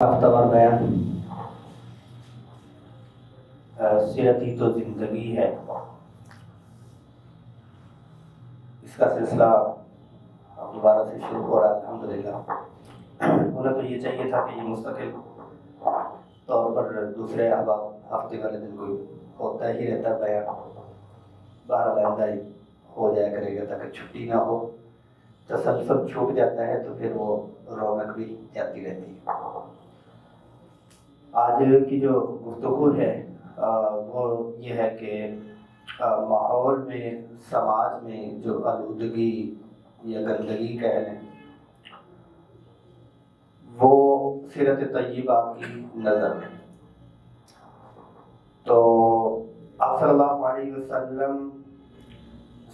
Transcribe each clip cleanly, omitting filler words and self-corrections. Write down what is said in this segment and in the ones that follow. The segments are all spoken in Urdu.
ہفتہ بیان سیرت ہی تو زندگی ہے، اس کا سلسلہ دوبارہ سے شروع ہو رہا ہے الحمدللہ۔ انہیں تو یہ چاہیے تھا کہ یہ مستقل طور پر دوسرے احباب ہفتے والے دن کوئی ہوتا ہی رہتا بیان، باہر آئندہ ہی ہو جایا کرے گا تاکہ چھٹی نہ ہو، تسلسل چھوٹ جاتا ہے تو پھر وہ رونق بھی جاتی رہتی ہے۔ آج کی جو گفتگو ہے وہ یہ ہے کہ ماحول میں، سماج میں جو آلودگی یا گندگی کہہ لیں، وہ سیرت طیبہ کی نظر میں تو آپ صلی اللہ علیہ وسلم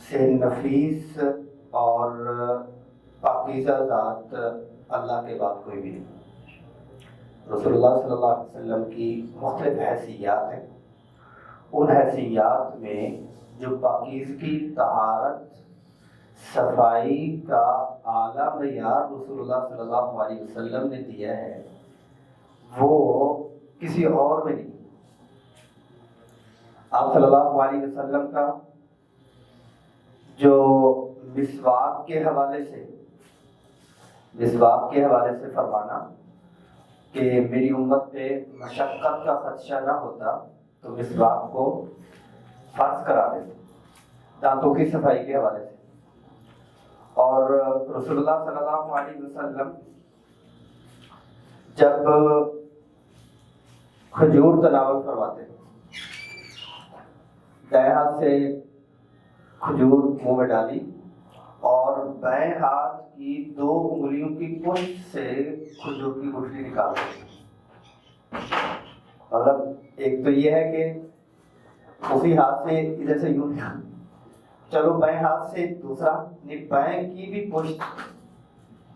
سے نفیس اور پاکیزہ ذات اللہ کے بعد کوئی بھی نہیں۔ رسول اللہ صلی اللہ علیہ وسلم کی مختلف حیثیات ہیں، ان حیثیات میں جو پاکیزگی، طہارت، صفائی کا اعلیٰ معیار رسول اللہ صلی اللہ علیہ وسلم نے دیا ہے وہ کسی اور میں نہیں۔ آپ صلی اللہ علیہ وسلم کا جو مسواک کے حوالے سے فرمانا کہ میری امت پہ مشقت کا خدشہ نہ ہوتا تو مسواک کو فرض کرا دیتے، دانتوں کی صفائی کے حوالے سے۔ اور رسول اللہ صلی اللہ علیہ وسلم جب کھجور تناول فرماتے، دائیں ہاتھ سے کھجور منہ میں ڈالی اور بائیں ہاتھ کی 2 انگلیوں کی پشت سے کھجور کی گٹھلی نکال دی۔ مطلب ایک تو یہ ہے کہ اسی ہاتھ سے ادھر سے یوں چلو، بائیں ہاتھ سے دوسرا، بائیں کی بھی پشت،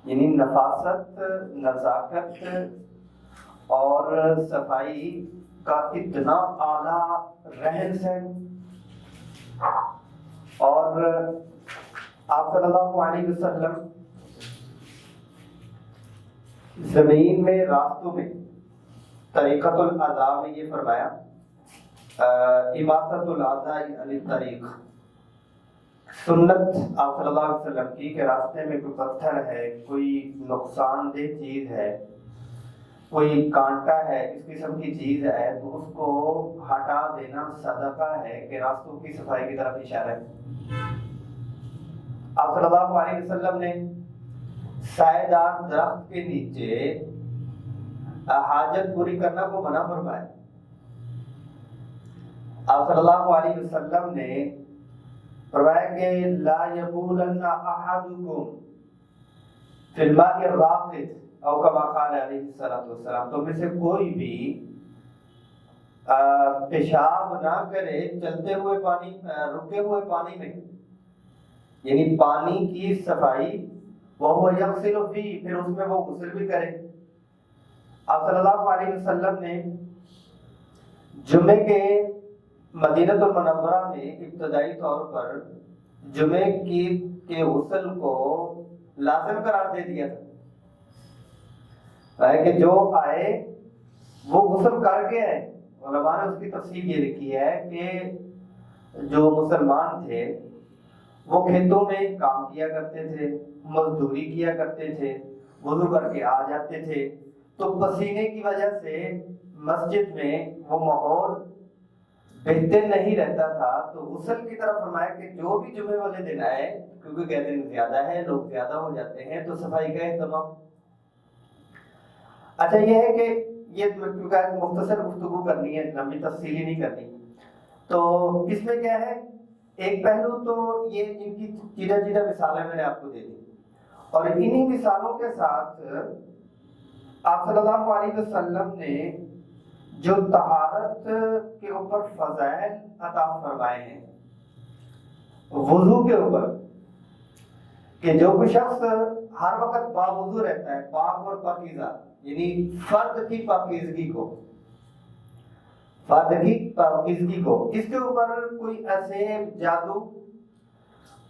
یعنی نفاست، نزاکت اور صفائی کا اتنا اعلیٰ رہن سہن۔ اور آپ صلی اللہ علیہ وسلم زمین میں، راستوں میں، طریقۃ الاذی میں یہ فرمایا، اماطۃ الاذی عن الطریق، سنت آپ صلی اللہ علیہ وسلم کی کہ راستے میں کوئی پتھر ہے، کوئی نقصان دہ چیز ہے، کوئی کانٹا ہے، اس قسم کی چیز ہے تو اس کو ہٹا دینا صدقہ ہے، کہ راستوں کی صفائی کی طرف اشارہ ہے۔ آپ صلی اللہ علیہ وسلم نے سائے دار درخت کے نیچے حاجت پوری کرنا کو منع فرمایا۔ آپ صلی اللہ علیہ وسلم نے فرمایا کہ لا یبولن احدکم فی الماء الراقد، او کما قال علیہ السلام، تو میں سے کوئی بھی پیشاب نہ کرے چلتے ہوئے پانی، رکے ہوئے پانی میں، یعنی پانی کی صفائی، وہ یغسل فیہ، پھر اس میں وہ غسل بھی کرے۔ آپ صلی اللہ علیہ وسلم نے جمعے کے مدینہ المنورہ میں ابتدائی طور پر جمعے کے غسل کو لازم قرار دے دیا تھا کہ جو آئے وہ غسل کر کے آئے۔ علماء نے اس کی تفصیل یہ لکھی ہے کہ جو مسلمان تھے وہ کھیتوں میں کام کیا کرتے تھے، مزدوری کیا کرتے تھے، وضو کر کے آ جاتے تھے، تو پسینے کی وجہ سے مسجد میں وہ ماحول بہتر نہیں رہتا تھا، تو غسل کی طرف فرمایا کہ جو بھی جمعے والے دن آئے، کیونکہ گیدرنگ زیادہ ہے، لوگ زیادہ ہو جاتے ہیں، تو صفائی کا اہتمام۔ اچھا یہ ہے کہ یہ کیونکہ مختصر گفتگو کرنی ہے، لمبی تفصیلی نہیں کرنی، تو اس میں کیا ہے، ایک پہلو تو یہ جن کی چیدہ چیدہ مثالیں میں نے آپ کو دے دی، اور انہی مثالوں کے ساتھ آپ صلی اللہ علیہ وسلم نے جو طہارت کے اوپر فضائل عطا فرمائے ہیں، وضو کے اوپر، کہ جو کوئی شخص ہر وقت باوضو رہتا ہے، پاک اور پاکیزہ، یعنی فرد کی پاکیزگی کو، اس کے اوپر کوئی ایسے جادو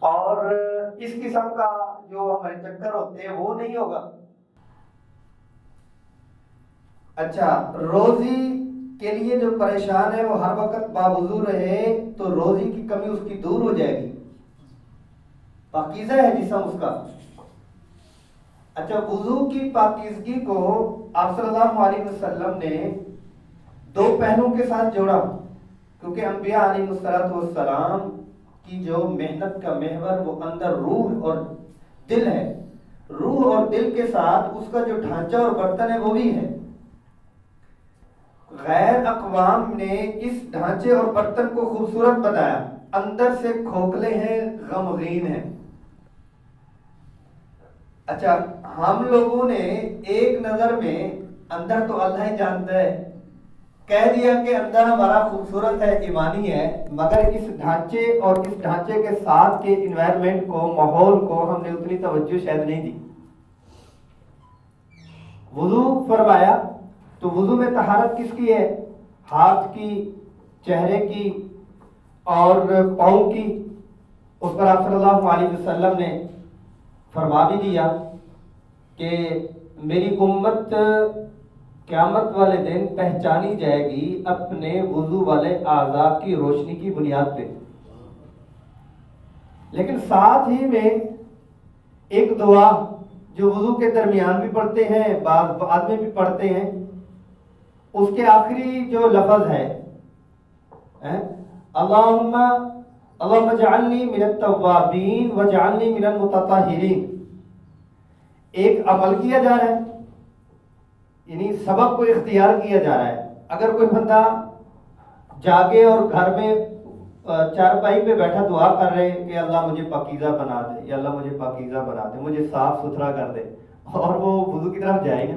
اور اس قسم کا جو ہمارے چکر ہوتے ہیں وہ نہیں ہوگا۔ اچھا، روزی کے لیے جو پریشان ہے وہ ہر وقت باوضو رہے تو روزی کی کمی اس کی دور ہو جائے گی، پاکیزہ ہے جسم اس کا۔ اچھا، وضو کی پاکیزگی کو آپ صلی اللہ علیہ وسلم نے دو پہلوؤں کے ساتھ جوڑا، کیونکہ انبیاء علیہ السلام کی جو محنت کا محور وہ اندر روح اور دل ہے، روح اور دل کے ساتھ اس کا جو ڈھانچہ اور برتن ہے وہ بھی ہے۔ غیر اقوام نے اس ڈھانچے اور برتن کو خوبصورت بنایا، اندر سے کھوکھلے ہیں، غمگین ہیں۔ اچھا، ہم لوگوں نے ایک نظر میں اندر تو اللہ ہی جانتا ہے کہہ دیا کہ اندر ہمارا خوبصورت ہے، ایمانی ہے، مگر اس ڈھانچے اور اس ڈھانچے کے ساتھ کے انوائرمنٹ کو، ماحول کو ہم نے اتنی توجہ شاید نہیں دی۔ وضو فرمایا تو وضو میں طہارت کس کی ہے؟ ہاتھ کی، چہرے کی اور پاؤں کی۔ اس پر آپ صلی اللہ علیہ وسلم نے فرما بھی دیا کہ میری امت قیامت والے دن پہچانی جائے گی اپنے وضو والے اعضاء کی روشنی کی بنیاد پہ۔ لیکن ساتھ ہی میں ایک دعا جو وضو کے درمیان بھی پڑھتے ہیں، بعد میں بھی پڑھتے ہیں، اس کے آخری جو لفظ ہے اللہم اجعلنی من التوابین واجعلنی من المتطہرین، ایک عمل کیا جا رہا ہے، یعنی سبق کو اختیار کیا جا رہا ہے۔ اگر کوئی بندہ جاگے اور گھر میں چارپائی پہ بیٹھا دعا کر رہے کہ اللہ مجھے پاکیزہ بنا دے، یا اللہ مجھے پاکیزہ بنا دے، مجھے صاف ستھرا کر دے، اور وہ وضو کی طرف جائے گا،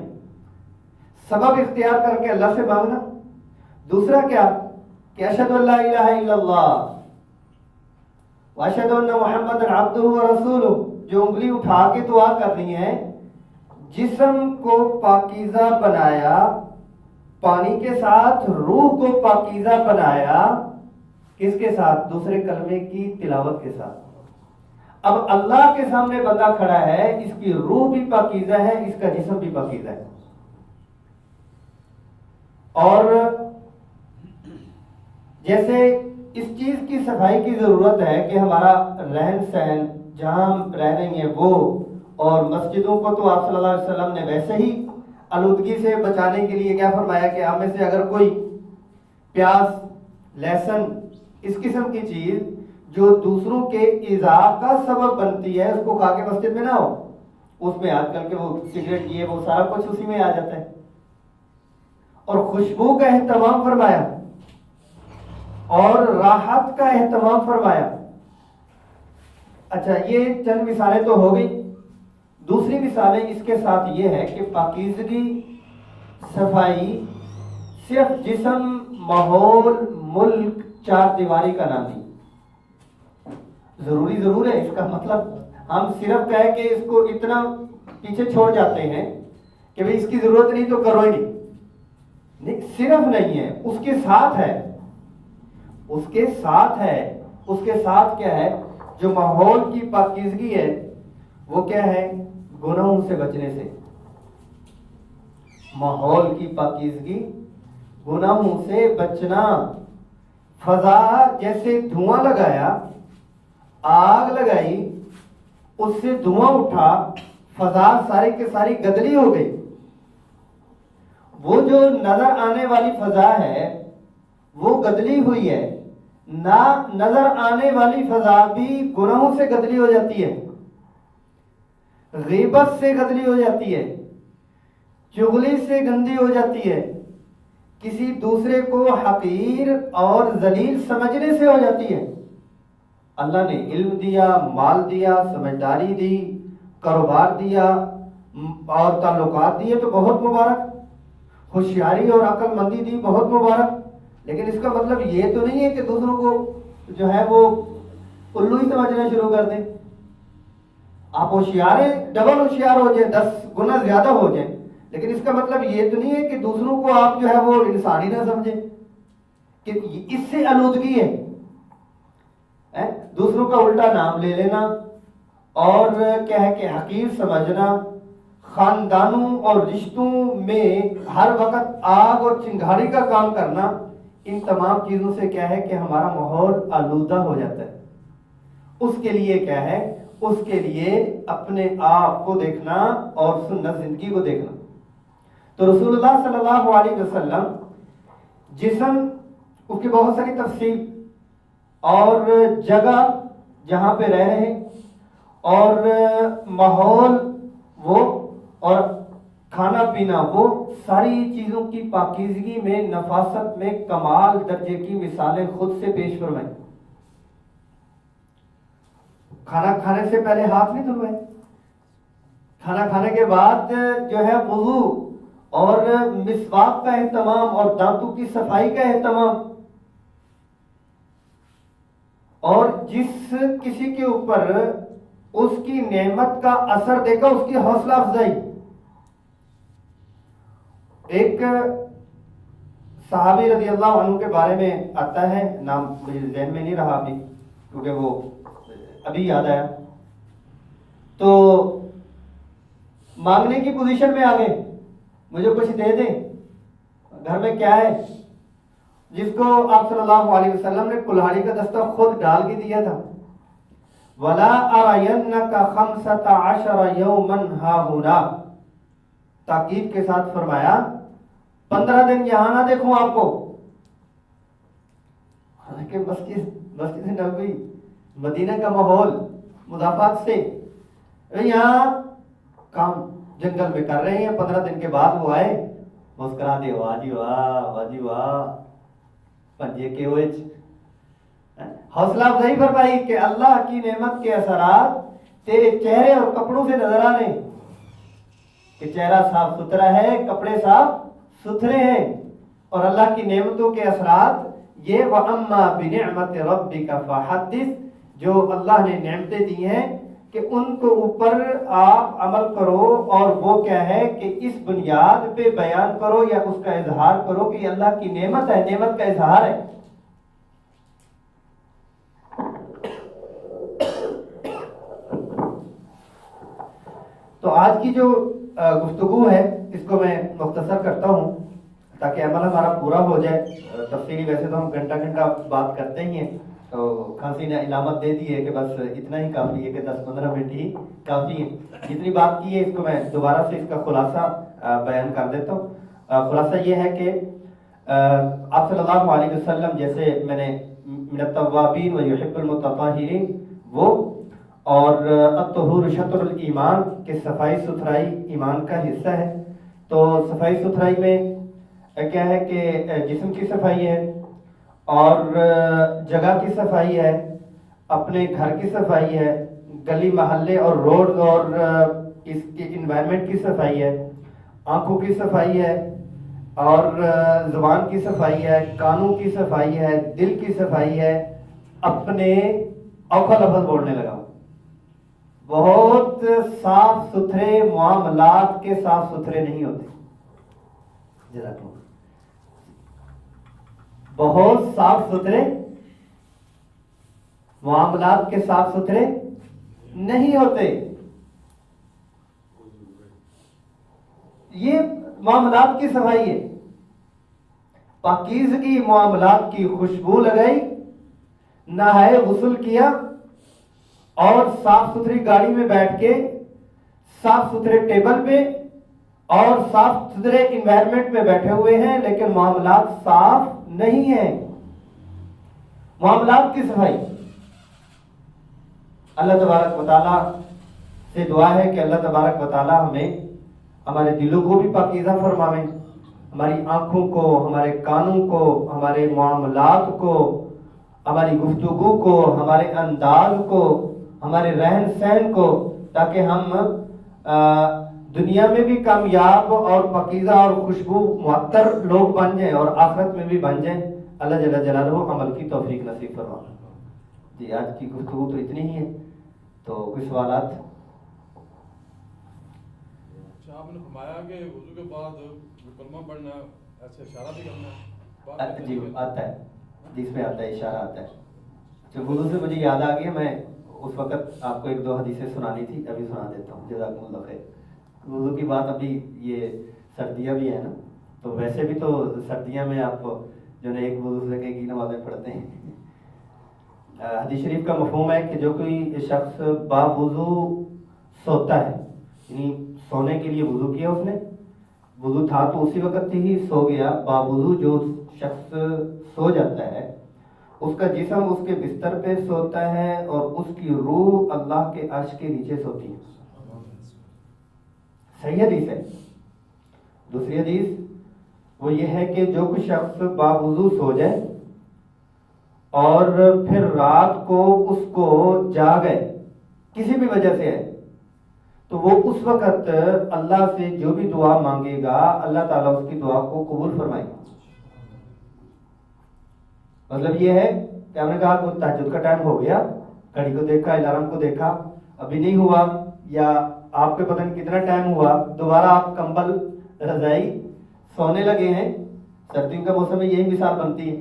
سبب اختیار کر کے اللہ سے مانگنا۔ دوسرا کیا کہ اشہد ان لا الہ الا اللہ واشہد ان محمد عبدہ ورسولہ، جو انگلی اٹھا کے دعا کرنی ہے، جسم کو پاکیزہ بنایا پانی کے ساتھ، روح کو پاکیزہ بنایا کس کے ساتھ؟ دوسرے کلمے کی تلاوت کے ساتھ۔ اب اللہ کے سامنے بندہ کھڑا ہے، اس کی روح بھی پاکیزہ ہے، اس کا جسم بھی پاکیزہ ہے، اور جیسے اس چیز کی صفائی کی ضرورت ہے کہ ہمارا رہن سہن جہاں ہم رہ رہے ہیں وہ، اور مسجدوں کو تو آپ صلی اللہ علیہ وسلم نے ویسے ہی آلودگی سے بچانے کے لیے کیا فرمایا کہ آپ میں سے اگر کوئی پیاز، لہسن، اس قسم کی چیز جو دوسروں کے ایذا کا سبب بنتی ہے، اس کو کھا کے مسجد میں نہ ہو۔ اس میں آج کل کے وہ سگریٹ، یہ وہ سارا کچھ اسی میں آ جاتا ہے۔ اور خوشبو کا اہتمام فرمایا اور راحت کا اہتمام فرمایا۔ اچھا، یہ چند مثالیں تو ہو گئی۔ دوسری مثالیں اس کے ساتھ یہ ہے کہ پاکیزگی، صفائی صرف جسم، ماحول، ملک، چار دیواری کا نام نہیں۔ ضروری ضرور ہے، اس کا مطلب ہم صرف کہے کہ اس کو اتنا پیچھے چھوڑ جاتے ہیں کہ بھئی اس کی ضرورت نہیں تو کرو ہی نہیں، صرف نہیں ہے، اس کے ساتھ ہے، اس کے ساتھ ہے۔ اس کے ساتھ کیا ہے؟ جو ماحول کی پاکیزگی ہے وہ کیا ہے؟ گناہوں سے بچنے سے۔ ماحول کی پاکیزگی، گناہوں سے بچنا۔ فضا جیسے دھواں لگایا، آگ لگائی، اس سے دھواں اٹھا، فضا ساری کے ساری گدلی ہو گئی۔ وہ جو نظر آنے والی فضا ہے وہ گدلی ہوئی ہے، نہ نظر آنے والی فضا بھی گناہوں سے گدلی ہو جاتی ہے، غیبت سے گدلی ہو جاتی ہے، چغلی سے گندی ہو جاتی ہے، کسی دوسرے کو حقیر اور ذلیل سمجھنے سے ہو جاتی ہے۔ اللہ نے علم دیا، مال دیا، سمجھداری دی، کاروبار دیا اور تعلقات دیے تو بہت مبارک، ہوشیاری اور عقل مندی دی، بہت مبارک، لیکن اس کا مطلب یہ تو نہیں ہے کہ دوسروں کو جو ہے وہ الو ہی سمجھنا شروع کر دیں۔ آپ ہوشیار ہیں، ڈبل ہوشیار ہو جائیں، 10 گنا زیادہ ہو جائیں، لیکن اس کا مطلب یہ تو نہیں ہے کہ دوسروں کو آپ جو ہے وہ انسان ہی نہ سمجھیں، کہ اس سے آلودگی ہے۔ دوسروں کا الٹا نام لے لینا اور کیا ہے کہ حقیر سمجھنا، خاندانوں اور رشتوں میں ہر وقت آگ اور چنگھاڑی کا کام کرنا، ان تمام چیزوں سے کیا ہے کہ ہمارا ماحول آلودہ ہو جاتا ہے. اس کے لیے کیا ہے، اس کے لیے اپنے آپ کو دیکھنا اور سنت زندگی کو دیکھنا. تو رسول اللہ صلی اللہ علیہ وسلم جسم، اس کی بہت ساری تفصیل اور جگہ جہاں پہ رہ رہے ہیں اور ماحول وہ اور کھانا پینا، وہ ساری چیزوں کی پاکیزگی میں، نفاست میں کمال درجے کی مثالیں خود سے پیش فرمائیں. کھانا کھانے سے پہلے ہاتھ نہیں دھلوائے، کھانا کھانے کے بعد جو ہے وضو اور مسواک کا اہتمام اور دانتوں کی صفائی کا اہتمام، اور جس کسی کے اوپر اس کی نعمت کا اثر دیکھا اس کی حوصلہ افزائی. ایک صحابی رضی اللہ عنہ کے بارے میں آتا ہے، نام مجھے ذہن میں نہیں رہا ابھی کیونکہ وہ ابھی یاد آیا، تو مانگنے کی پوزیشن میں آ گئے، مجھے کچھ دے دیں، گھر میں کیا ہے، جس کو آپ صلی اللہ علیہ وسلم نے کلہاڑی کا دستہ خود ڈال کے دیا تھا. وَلَا أَرَيَنَّكَ خَمْسَةَ عَشَرَ يَوْمًا هَاهُنَا، تاکید کے ساتھ فرمایا 15 دن یہاں نہ دیکھوں آپ کو. حالانکہ مسجد نبوی، مدینہ کا ماحول مضافات سے، یہاں کام جنگل میں کر رہے ہیں. 15 دن کے بعد وہ آئے، مسکرا دے، واہ جی واہ، واہ جی واہ، پنجے کے ہوئے حوصلہ افزائی فرمائی کہ اللہ کی نعمت کے اثرات تیرے چہرے اور کپڑوں سے نظر آنے، کہ چہرہ صاف ستھرا ہے، کپڑے صاف ستھرے ہیں، اور اللہ کی نعمتوں کے اثرات یہ وَأَمَّا بِنِعْمَةِ رَبِّكَ فَحَدِّثْ، جو اللہ نے نعمتیں دی ہیں کہ ان کو اوپر آپ عمل کرو، اور وہ کیا ہے کہ اس بنیاد پہ بیان کرو یا اس کا اظہار کرو کہ یہ اللہ کی نعمت ہے، نعمت کا اظہار ہے. تو آج کی جو گفتگو ہے اس کو میں مختصر کرتا ہوں تاکہ عمل ہمارا پورا ہو جائے. تفصیلی ویسے تو ہم گھنٹہ گھنٹہ بات کرتے ہی ہیں، تو کھانسی نے علامت دے دی ہے کہ بس اتنا ہی کافی ہے، کہ 10-15 منٹ ہی کافی ہے. جتنی بات کی ہے اس کو میں دوبارہ سے اس کا خلاصہ بیان کر دیتا ہوں. خلاصہ یہ ہے کہ آپ صلی اللہ علیہ وسلم، جیسے میں نے من التوابین و یحب المتطہرین وہ، اور الطہور شطر الایمان کہ صفائی ستھرائی ایمان کا حصہ ہے. تو صفائی ستھرائی میں کیا ہے کہ جسم کی صفائی ہے، اور جگہ کی صفائی ہے، اپنے گھر کی صفائی ہے، گلی محلے اور روڈ اور اس کی انوائرمنٹ کی صفائی ہے، آنکھوں کی صفائی ہے، اور زبان کی صفائی ہے، کانوں کی صفائی ہے، دل کی صفائی ہے. اپنے اوکھا لفظ بولنے لگا، بہت صاف ستھرے معاملات کے صاف ستھرے نہیں ہوتے. بہت صاف ستھرے معاملات کے صاف ستھرے نہیں ہوتے. یہ معاملات کی صفائی ہے. پاکیزگی معاملات کی خوشبو لگائی، نہائے، غسل کیا، اور صاف ستھری گاڑی میں بیٹھ کے صاف ستھرے ٹیبل پہ اور صاف ستھرے انوائرمنٹ میں بیٹھے ہوئے ہیں، لیکن معاملات صاف نہیں ہیں. معاملات کی صفائی، اللہ تبارک و تعالیٰ سے دعا ہے کہ اللہ تبارک و تعالیٰ ہمیں ہمارے دلوں کو بھی پاکیزہ فرمائے، ہماری آنکھوں کو، ہمارے کانوں کو، ہمارے معاملات کو، ہماری گفتگو کو، ہمارے انداز کو، ہمارے رہن سہن کو، تاکہ ہم دنیا میں بھی کامیاب اور پاکیزہ اور خوشبو معطر لوگ بن جائیں اور آخرت میں بھی بن جائیں. اللہ جل جلالہ عمل کی توفیق نصیب فرمائے. جی آج کی گفتگو تو اتنی ہی ہے، تو کوئی سوالات؟ آپ نے فرمایا کہ وضو کے بعد کلمہ پڑھنا، ایسے اشارہ بھی کرنا ہے. جی آتا ہے، جس میں آتا ہے اشارہ آتا ہے. جو وضو سے مجھے یاد آ گیا، میں اس وقت آپ کو 1-2 حدیثیں سنانی تھی، ابھی سنا دیتا ہوں. جزاکم اللہ خیر. وضو کی بات ابھی یہ سردیاں بھی ہیں نا، تو ویسے بھی تو سردیاں میں آپ جو ہے ایک وضو سے کئی نمازیں پڑھتے ہیں. حدیث شریف کا مفہوم ہے کہ جو کوئی شخص با وضو سوتا ہے، یعنی سونے کے لیے وضو کیا اس نے، وضو تھا تو اسی وقت ہی سو گیا، با وضو جو شخص سو جاتا ہے اس کا جسم اس کے بستر پہ سوتا ہے اور اس کی روح اللہ کے عرش کے نیچے سوتی ہے. صحیح حدیث ہے. دوسری حدیث وہ یہ ہے کہ جو کوئی شخص با وضو سو جائے اور پھر رات کو اس کو جاگے کسی بھی وجہ سے ہے، تو وہ اس وقت اللہ سے جو بھی دعا مانگے گا اللہ تعالیٰ اس کی دعا کو قبول فرمائے گا. مطلب یہ ہے کہ ہم نے کہا کہ تہجد کا ٹائم ہو گیا، گھڑی کو دیکھا، الارم کو دیکھا، ابھی نہیں ہوا، یا آپ کے پتہ نہیں کتنا ٹائم ہوا، دوبارہ آپ کمبل رضائی سونے لگے ہیں، سردیوں کا موسم میں یہی مثال بنتی ہے،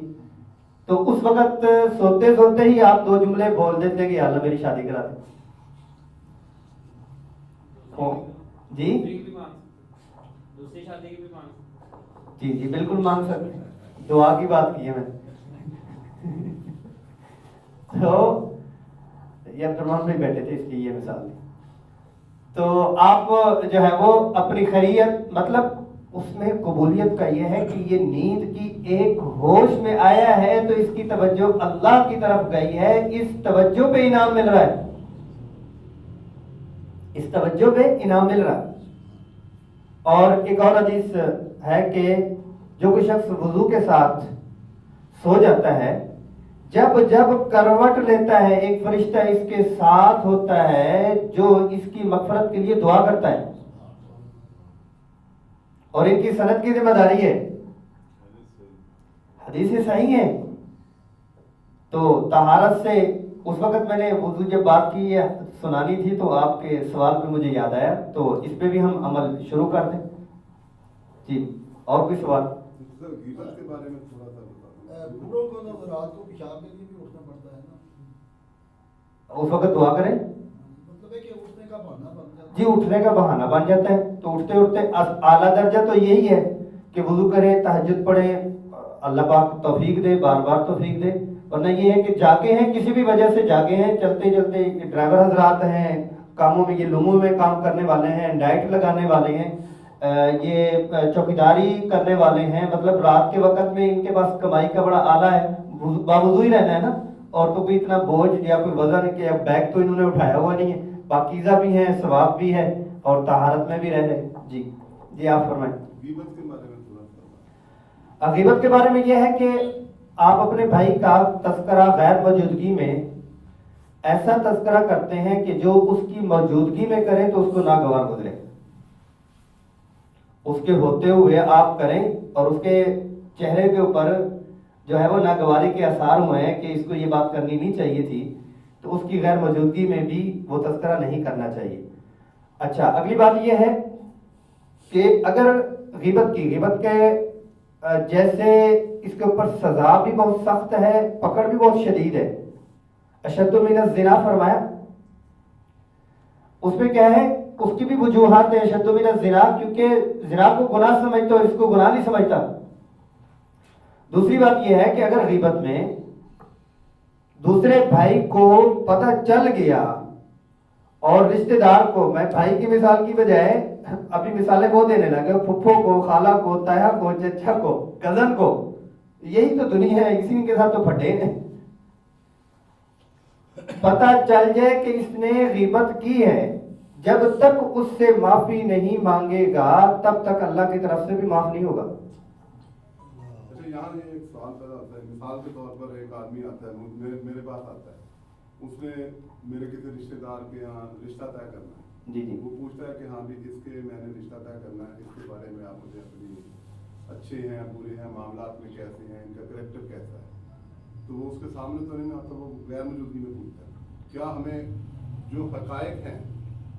تو اس وقت سوتے سوتے ہی آپ دو جملے بول دیتے ہیں کہ اللہ میری شادی کرا دیں. جی دوسری شادی کی بھی مانگ. جی جی بالکل مانگ سکتے ہیں، دعا کی بات کی ہے میں. تو یہ عبد الرحمان بھائی بیٹھے تھے اس کی یہ مثال دی. تو آپ جو ہے وہ اپنی خیریت، مطلب اس میں قبولیت کا یہ ہے کہ یہ نیند کی ایک ہوش میں آیا ہے تو اس کی توجہ اللہ کی طرف گئی ہے، اس توجہ پہ انعام مل رہا ہے، اس توجہ پہ انعام مل رہا ہے. اور ایک اور حدیث ہے کہ جو کوئی شخص وضو کے ساتھ سو جاتا ہے، جب جب کروٹ لیتا ہے ایک فرشتہ اس کے ساتھ ہوتا ہے جو اس کی مغفرت کے لیے دعا کرتا ہے، اور ان کی سند کی ذمہ داری ہے. حدیث صحیح ہے. تو طہارت سے اس وقت میں نے وضو جب بات کی ہے سنانی تھی تو آپ کے سوال پہ مجھے یاد آیا، تو اس پہ بھی ہم عمل شروع کر دیں. جی اور کوئی سوال؟ غیبت کے بارے میں تھوڑا سا بتا دیں. بوڑھوں کو تو رات کو پیشاب کے لیے بھی اٹھنا پڑتا ہے نا، اس وقت دعا کریں. مطلب ہے کہ اٹھنے کا بہانہ بن جاتا ہے. جی اٹھنے کا بہانہ بن جاتا ہے، تو اٹھتے اٹھتے اعلیٰ درجہ تو یہی ہے کہ وضو کریں، تہجد پڑھیں، اللہ پاک توفیق دے، بار بار توفیق دے. ورنہ یہ ہے کہ جاگے ہیں کسی بھی وجہ سے، جاگے ہیں چلتے چلتے، ڈرائیور حضرات ہیں کاموں میں، یہ لمحوں میں کام کرنے والے ہیں، ڈائٹ لگانے والے ہیں، یہ چوکیداری کرنے والے ہیں، مطلب رات کے وقت میں ان کے پاس کمائی کا بڑا آلہ ہے، باوضو ہی رہنا ہے نا، اور تو کوئی اتنا بوجھ یا کوئی وزن کہ بیگ تو انہوں نے اٹھایا ہوا نہیں ہے، پاکیزہ بھی ہیں، ثواب بھی ہے اور طہارت میں بھی رہ رہے. جی جی آپ فرمائیں. غیبت کے بارے میں تھوڑا سا. غیبت کے بارے میں یہ ہے کہ آپ اپنے بھائی کا تذکرہ غیر موجودگی میں ایسا تذکرہ کرتے ہیں کہ جو اس کی موجودگی میں کریں تو اس کو ناگوار گزرے، اس کے ہوتے ہوئے آپ کریں اور اس کے چہرے کے اوپر جو ہے وہ ناگواری کے آثار ہوئے ہیں کہ اس کو یہ بات کرنی نہیں چاہیے تھی، تو اس کی غیر موجودگی میں بھی وہ تذکرہ نہیں کرنا چاہیے. اچھا اگلی بات یہ ہے کہ اگر غیبت کے جیسے اس کے اوپر سزا بھی بہت سخت ہے، پکڑ بھی بہت شدید ہے. اشد من الزنا فرمایا، اس میں کیا ہے، اس کی بھی وجوہات ہیں. اشد من الزنا کیونکہ زنا کو گناہ سمجھتا اور اس کو گناہ نہیں سمجھتا. دوسری بات یہ ہے کہ اگر غیبت میں دوسرے بھائی کو پتہ چل گیا اور رشتہ دار کو، میں بھائی کی مثال کی بجائے ابھی مثالیں وہ دینے لگے، پھپھو کو، خالہ کو، تایا کو، چچا کو، کزن کو، یہی تو دنیا ہے، اسی کے ساتھ تو پھٹے ہیں. پتہ چل جائے کہ اس نے غیبت کی ہے، جب تک اس سے معافی نہیں مانگے گا تب تک اللہ کی طرف سے بھی معاف نہیں ہوگا. اچھا یہاں ایک سوال پیدا ہوتا ہے. مثال کے طور پر ایک آدمی آتا ہے میرے پاس آتا ہے، اس نے میرے کسی رشتے دار کے یہاں رشتہ طے کرنا ہے. جی جی وہ پوچھتا ہے کہ ہاں بھی اس کے میں نے رشتہ طے کرنا ہے، اس کے بارے میں آپ مجھے اپنی اچھے ہیں برے ہیں، معاملات میں کیسے ہیں، ان کا کریکٹر کیسا ہے. تو وہ اس کے سامنے تو نہیں آتا، وہ غیر موجودگی میں پوچھتا ہے. کیا ہمیں جو حقائق ہیں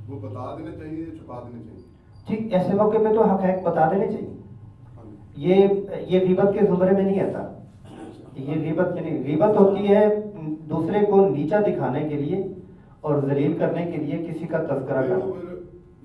وہ بتا دینا چاہیے یا چھپا دینا چاہیے؟ ٹھیک، ایسے موقع پہ تو حقائق بتا دینے چاہیے. یہ غیبت کے زمرے میں نہیں آتا. یہ غیبت میں نہیں، غیبت ہوتی ہے دوسرے کو نیچا دکھانے کے لیے اور ذلیل کرنے کے لیے کسی کا تذکرہ کرنا.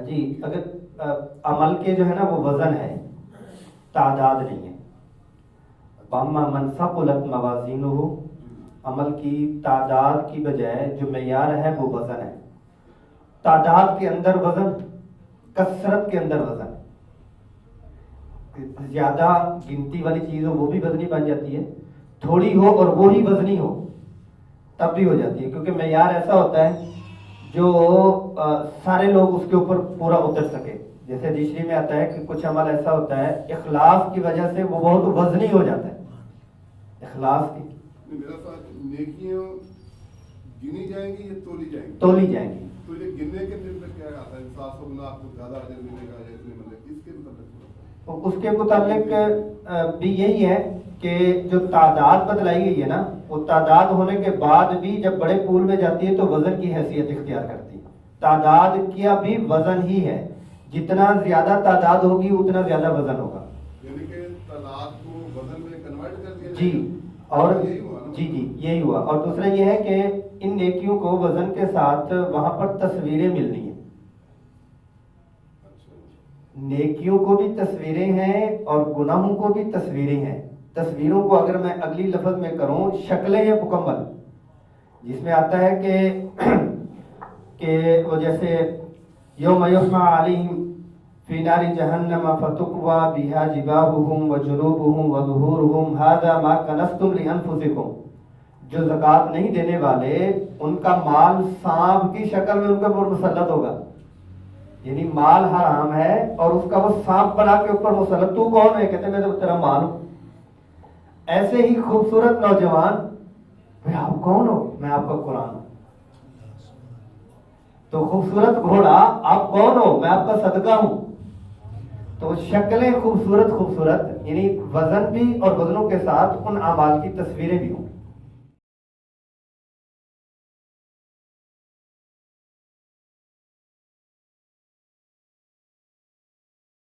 جی اگر عمل کے جو ہے نا وہ وزن ہے، تعداد نہیں ہے. وَأَمَّا مَنْ ثَقُلَتْ مَوَازِينُهُ، عمل کی تعداد کی بجائے جو معیار ہے وہ وزن ہے. تعداد کے اندر وزن، کثرت کے اندر وزن. زیادہ گنتی والی چیز ہو وہ بھی وزنی بن جاتی ہے، تھوڑی ہو اور وہی وزنی ہو تب بھی ہو جاتی ہے، کیونکہ معیار ایسا ہوتا ہے جو سارے لوگ اس کے اوپر پورا اتر سکے. جیسے حدیث میں آتا ہے کہ کچھ عمل ایسا ہوتا ہے اخلاص کی وجہ سے وہ بہت وزنی ہو جاتا ہے. اخلاص کی میرا ساتھ نیکیاں گنی جائیں گی یا تولی جائیں گی؟ تولی جائیں گی. تو یہ گننے کے دن میں کیا آتا ہے؟ 700 گنا آپ کو زیادہ اجر ملے گا یا اتنے ملے، اس کے مطلب اس کے متعلق بھی یہی ہے کہ جو تعداد بتلائی گئی ہے نا، وہ تعداد ہونے کے بعد بھی جب بڑے پول میں جاتی ہے تو وزن کی حیثیت اختیار کرتی ہے. تعداد کیا بھی وزن ہی ہے، جتنا زیادہ تعداد ہوگی اتنا زیادہ وزن ہوگا. یعنی کہ تعداد کو وزن میں کنورٹ کر دیا جی جائے گا؟ اور یہی ہوا نا؟ جی یہی ہوا. اور دوسرا یہ ہے کہ ان نیکیوں کو وزن کے ساتھ وہاں پر تصویریں ملنی ہیں. نیکیوں کو بھی تصویریں ہیں اور گناہوں کو بھی تصویریں ہیں. تصویروں کو اگر میں اگلی لفظ میں کروں، شکلیں ہیں مکمل، جس میں آتا ہے کہ وہ جیسے یوم یحمى علیہم فی نار جہنم فتقوی بہا جباہہم وجنوبہم وظہورہم ھذا ما کنزتم لانفسکم. جو زکوٰۃ نہیں دینے والے ان کا مال سانپ کی شکل میں ان کے اوپر مسلط ہوگا. یعنی مال حرام ہے اور اس کا وہ سانپ بنا کے اوپر مسلط. تو کون ہے؟ کہتے میں تو تیرا مال ہوں. ایسے ہی خوبصورت نوجوان، بھئی آپ کون ہو؟ میں آپ کا قرآن ہوں. تو خوبصورت گھوڑا، آپ کون ہو؟ میں آپ کا صدقہ ہوں. تو شکلیں خوبصورت، یعنی وزن بھی اور وزنوں کے ساتھ ان اعمال کی تصویریں بھی ہوں.